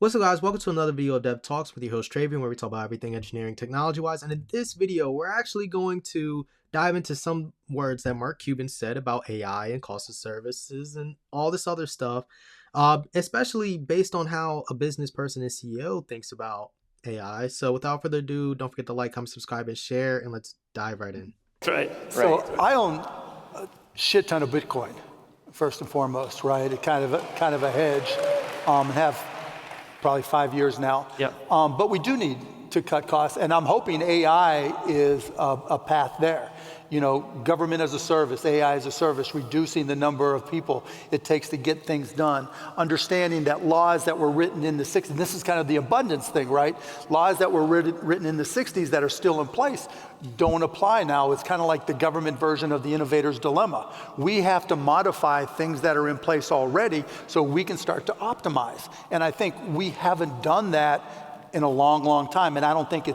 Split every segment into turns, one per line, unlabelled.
What's up, guys? Welcome to another video of DevTalks with your host Travian, where we talk about everything engineering technology-wise. And in this video, we're actually going to dive into some words that Mark Cuban said about AI and cost of services and all this other stuff, especially based on how a business person and CEO thinks about AI. So without further ado, don't forget to like, comment, subscribe, and share, and let's dive right in.
Right.
So I own a shit ton of Bitcoin, first and foremost, right? It kind of a hedge, and have probably 5 years now.
Yep.
But we do need to cut costs, and I'm hoping AI is a path there. You know, government as a service, AI as a service, reducing the number of people it takes to get things done. Understanding that laws that were written in the 60s, and this is kind of the abundance thing, right? Laws that were written in the 60s that are still in place don't apply now. It's kind of like the government version of the innovator's dilemma. We have to modify things that are in place already so we can start to optimize. And I think we haven't done that in a long, long time. And I don't think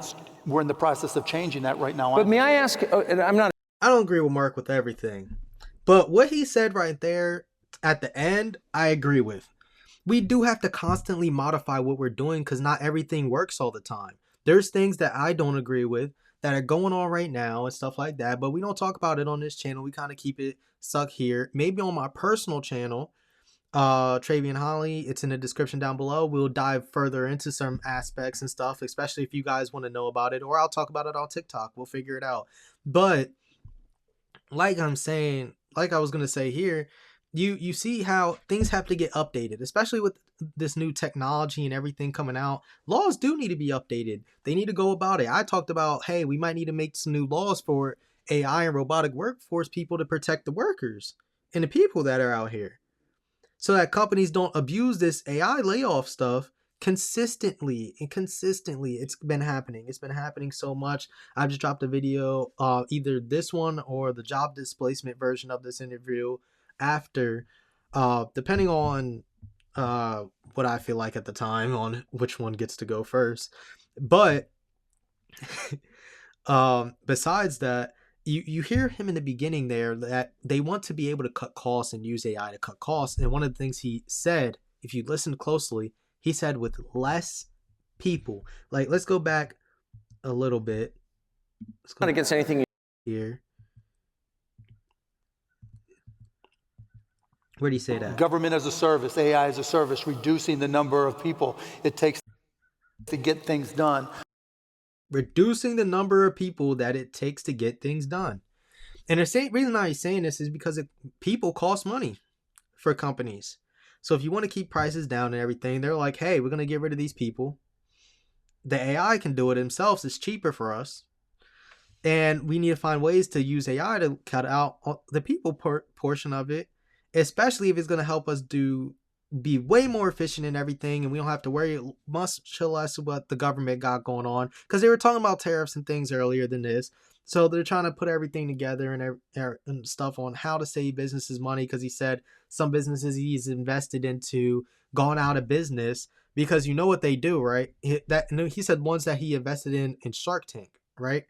we're in the process of changing that right now.
But may I ask,
I don't agree with Mark with everything, but what he said right there at the end, I agree with. We do have to constantly modify what we're doing because not everything works all the time. There's things that I don't agree with that are going on right now and stuff like that, but we don't talk about it on this channel. We kind of keep it stuck here. Maybe on my personal channel, Travian Holly, it's in the description down below. We'll dive further into some aspects and stuff, especially if you guys want to know about it, or I'll talk about it on TikTok. We'll figure it out. But like I'm saying, like I was going to say here, you see how things have to get updated, especially with this new technology and everything coming out. Laws do need to be updated. They need to go about it. I talked about, hey, we might need to make some new laws for AI and robotic workforce people to protect the workers and the people that are out here, so that companies don't abuse this AI layoff stuff consistently. It's been happening. It's been happening so much. I just dropped a video, either this one or the job displacement version of this interview after, depending on what I feel like at the time on which one gets to go first. But besides that, you hear him in the beginning there that they want to be able to cut costs and use AI to cut costs. And one of the things he said, if you listen closely, he said with less people. Like, let's go back a little bit.
not against anything
Here. Where do you say that?
Government as a service, AI as a service, reducing the number of people it takes to get things done.
Reducing the number of people that it takes to get things done. And the same reason why he's saying this is because people cost money for companies. So if you want to keep prices down and everything, they're like, hey, we're going to get rid of these people. The AI can do it themselves. It's cheaper for us. And we need to find ways to use AI to cut out the people portion of it, especially if it's going to help us be way more efficient in everything, and we don't have to worry much less what the government got going on, because they were talking about tariffs and things earlier than this. So they're trying to put everything together and stuff on how to save businesses money, because he said some businesses he's invested into gone out of business because you know what they do, right? He said ones that he invested in Shark Tank, right?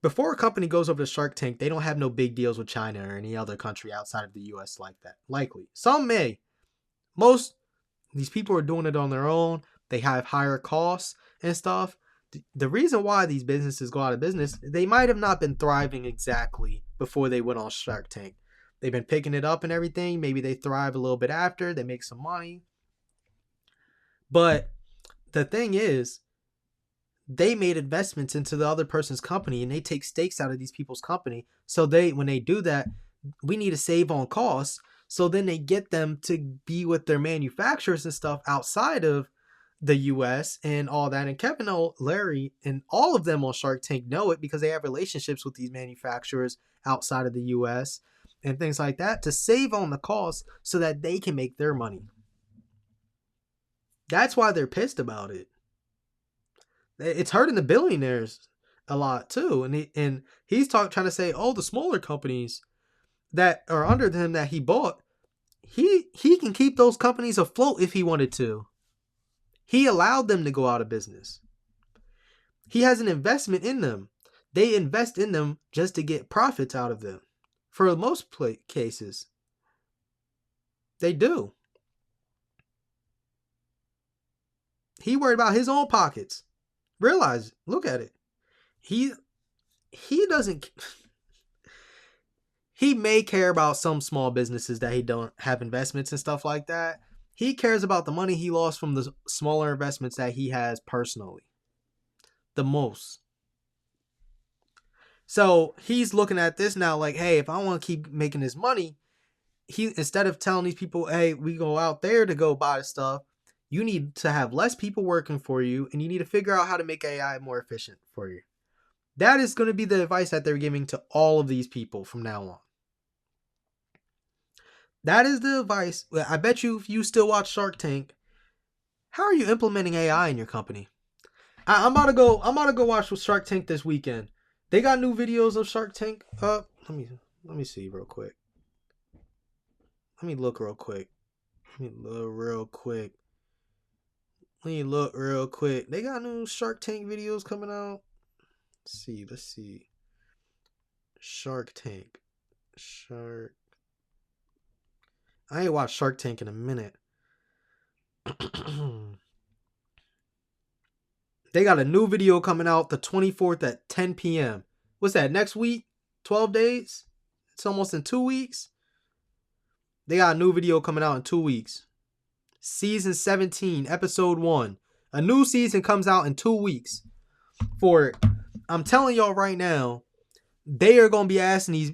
Before a company goes over to Shark Tank, they don't have no big deals with China or any other country outside of the US like that. Likely. Some may. Most these people are doing it on their own. They have higher costs and stuff. The reason why these businesses go out of business, they might have not been thriving exactly before they went on Shark Tank. They've been picking it up and everything. Maybe they thrive a little bit after. They make some money. But the thing is, they made investments into the other person's company, and they take stakes out of these people's company. So when they do that, we need to save on costs. So then they get them to be with their manufacturers and stuff outside of the US and all that. And Kevin, Larry, and all of them on Shark Tank know it because they have relationships with these manufacturers outside of the US and things like that to save on the costs so that they can make their money. That's why they're pissed about it. It's hurting the billionaires a lot too. And he's trying to say, oh, the smaller companies that are under him that he bought, he can keep those companies afloat if he wanted to. He allowed them to go out of business. He has an investment in them. They invest in them just to get profits out of them. For most cases, they do. He worried about his own pockets. Realize, look at it. He doesn't. He may care about some small businesses that he don't have investments and stuff like that. He cares about the money he lost from the smaller investments that he has personally. The most. So he's looking at this now like, hey, if I want to keep making this money, he instead of telling these people, hey, we go out there to go buy stuff, you need to have less people working for you, and you need to figure out how to make AI more efficient for you. That is going to be the advice that they're giving to all of these people from now on. That is the advice. I bet you if you still watch Shark Tank, how are you implementing AI in your company? I'm about to go watch Shark Tank this weekend. They got new videos of Shark Tank up. Let me see real quick. Let me look real quick. They got new Shark Tank videos coming out. Let's see. Shark Tank. I ain't watched Shark Tank in a minute. They got a new video coming out the 24th at 10 p.m. What's that, next week? 12 days? It's almost in 2 weeks. They got a new video coming out in 2 weeks. Season 17, episode 1. A new season comes out in 2 weeks. I'm telling y'all right now, they are going to be asking these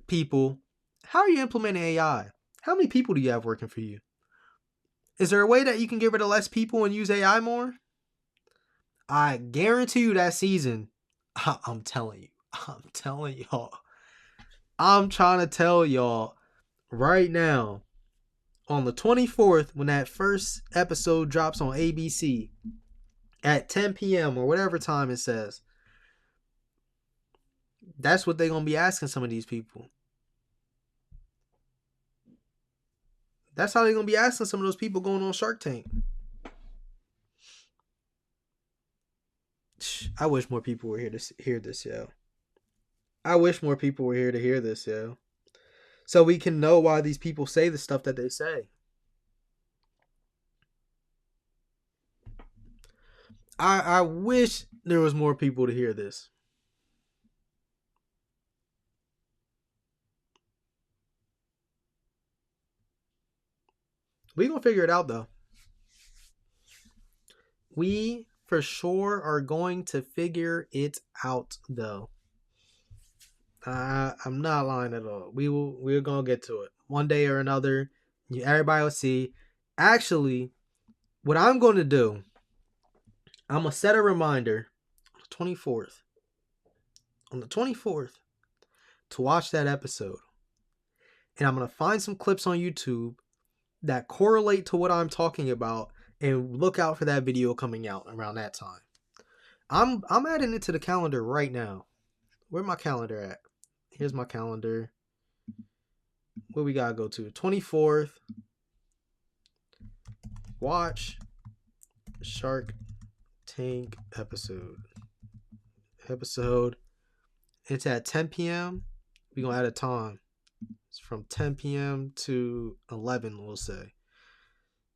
people, how are you implementing AI? How many people do you have working for you? Is there a way that you can get rid of less people and use AI more? I guarantee you that season, I'm telling y'all. I'm trying to tell y'all right now, on the 24th, when that first episode drops on ABC at 10 p.m. or whatever time it says, that's what they're going to be asking some of these people. That's how they're going to be asking some of those people going on Shark Tank. I wish more people were here to hear this, yo. I wish more people were here to hear this, yo. So we can know why these people say the stuff that they say. I wish there was more people to hear this. We gonna figure it out, though. We for sure are going to figure it out, though. I'm not lying at all. We're gonna get to it one day or another. Everybody will see. Actually, what I'm going to do, I'm gonna set a reminder on the 24th to watch that episode, and I'm gonna find some clips on YouTube that correlate to what I'm talking about, and look out for that video coming out around that time. I'm adding it to the calendar right now. Where my calendar at? Here's my calendar. Where we gotta go to? 24th. Watch Shark Tank episode. It's at 10 p.m. We're gonna add a time. It's from 10 p.m. to 11, we'll say.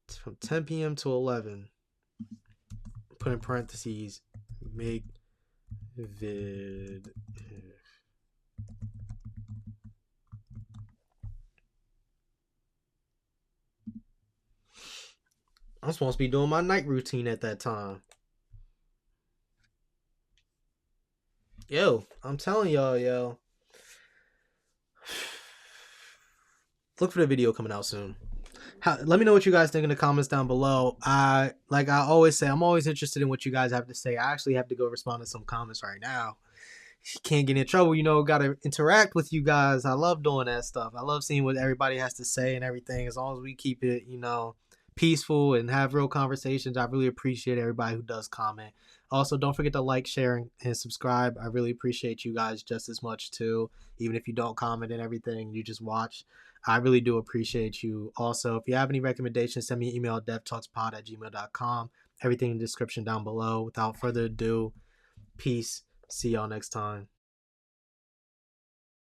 It's from 10 p.m. to 11. Put in parentheses, make vid. I'm supposed to be doing my night routine at that time. Yo, I'm telling y'all, yo. Look for the video coming out soon. Let me know what you guys think in the comments down below. Like I always say, I'm always interested in what you guys have to say. I actually have to go respond to some comments right now. Can't get in trouble, gotta interact with you guys. I love doing that stuff. I love seeing what everybody has to say and everything. As long as we keep it, peaceful and have real conversations, I really appreciate everybody who does comment. Also, don't forget to like, share, and subscribe. I really appreciate you guys just as much too. Even if you don't comment and everything, you just watch. I really do appreciate you. Also, if you have any recommendations, send me an email at devtalkspod@gmail.com. Everything in the description down below. Without further ado, peace. See y'all next time.